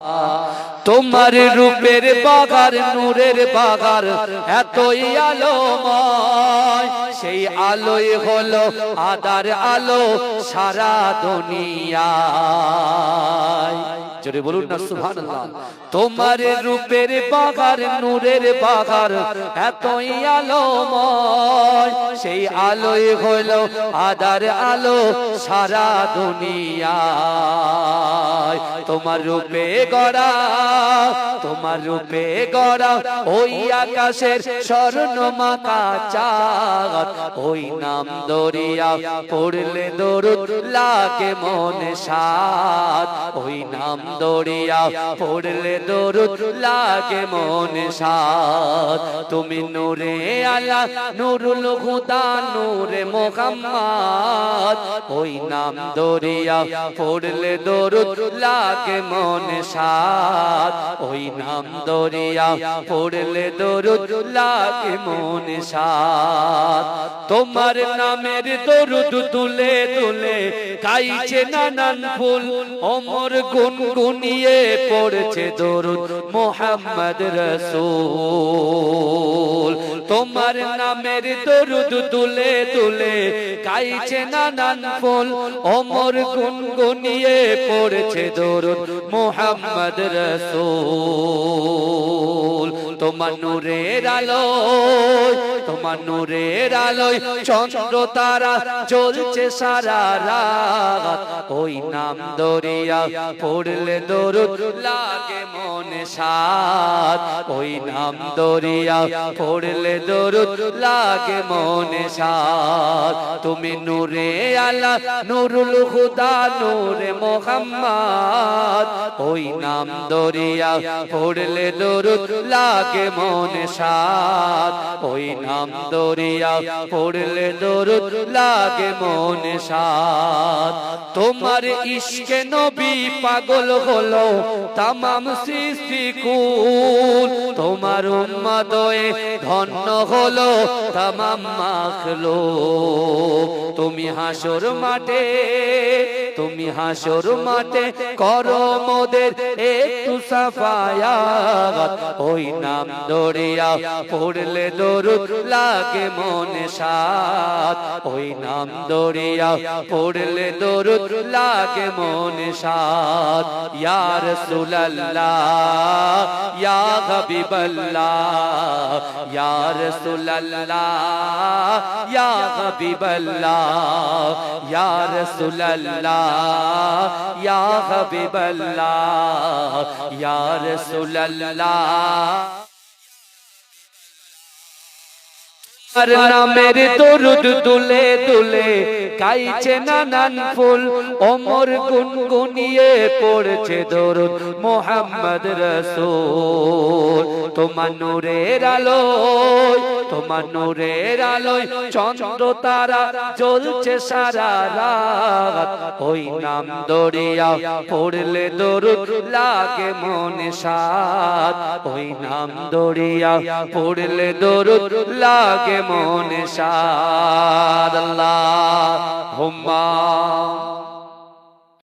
তোমার রূপের বাগার নূরের বাগার এতই আলোময়, সেই আলোই হলো আদার আলো সারা দুনিয়ায়। জোরে বলুন না সুবহানাল্লাহ। তোমার রূপের বাগার নূরের বাগার এতই আলোময়, সেই আলোই হলো আদার আলো সারা দুনিয়ায়। তোমার রূপে গড়া, তোমার রূপে গড়া ওই আকাশের স্বর্ণমাখা চাঁদ, ওই নাম দরিয়া পড়লে দরুদ লাগে মনে সাদ, ওই নাম দরিয়া পড়লে দরুদ লাগে মনে সাদ। তুমি নূরে আলা নূরুল হুদা নূরে মুহাম্মদ, ওই নাম দরিয়া পড়লে দরুদ লাগে মনে সাদ, ওই নাম দরিয়া পড়লে দরুদ লাগে মনে সাদ। তোমার নামের দরুদ তুলে তুলে গাইছে নানান ফুল, ওমর গুনগুনিয়ে পড়ছে দরুদ মুহাম্মদ রাসূল। তোমার নামের দরুদ তুলে তুলে গাইছে নানান ফুল, ওমর গুনগুনিয়ে পড়ছে দরুদ মুহাম্মদ রাসূল। তোমার নূরের আলোয়, তোমার নূরের আলোয় চন্দ্র তারা জ্বলছে সারা রাত, ওই নাম দরিয়া পড়লে দরুদ লাগে মনে সাদ, ওই নাম দরিয়া পড়লে দরুদ লাগে মনে সাদ। তুমি নূরে আলা নূরুল হুদা নূরে মুহাম্মদ, ওই নাম দরিয়া পড়লে দরুদ লাগে মনে সাদ, ওই নাম দরিয়া পড়লে দরুদ লাগে মনে সাদ। তোমার ইশকে নবী পাগল হলো তামাম সৃষ্টিকুল, তোমার উম্মত হয়ে ধন্য হলো তামাম মাখলুক। তুমি হাসর মাঠে, তুমি হাসর মাঠে করো মোদের একটু সাফায়াত, ওই নাম দরিয়া পড়লে দরুদ লাগে মনে সাদ, ওই নাম দরিয়া পড়লে দরুদ লাগে মনে সাদ। ইয়া রাসূলুল্লাহ ইয়া হাবিবাল্লাহ, ইয়া রাসূলুল্লাহ ইয়া হাবিবাল্লাহ, ইয়া রাসূলুল্লাহ ইয়া হাবিবাল্লাহ, ইয়া রাসূলুল্লাহ। আর নামের দরুদ তুলে তুলে গাইছে নানান ফুল, ওমর গুনগুনিয়ে পড়ছে দরুদ মুহাম্মদ রাসূল। তোমার নূরের আলোয়, তোমার নূরের আলোয় চন্দ্র তারা জ্বলছে সারা রাত, ওই নাম দরিয়া পড়লে দরুদ লাগে মনে সাদ, ওই নাম দরিয়া পড়লে দরুদ লাগে মনে সাদ। আল্লাহুম্মা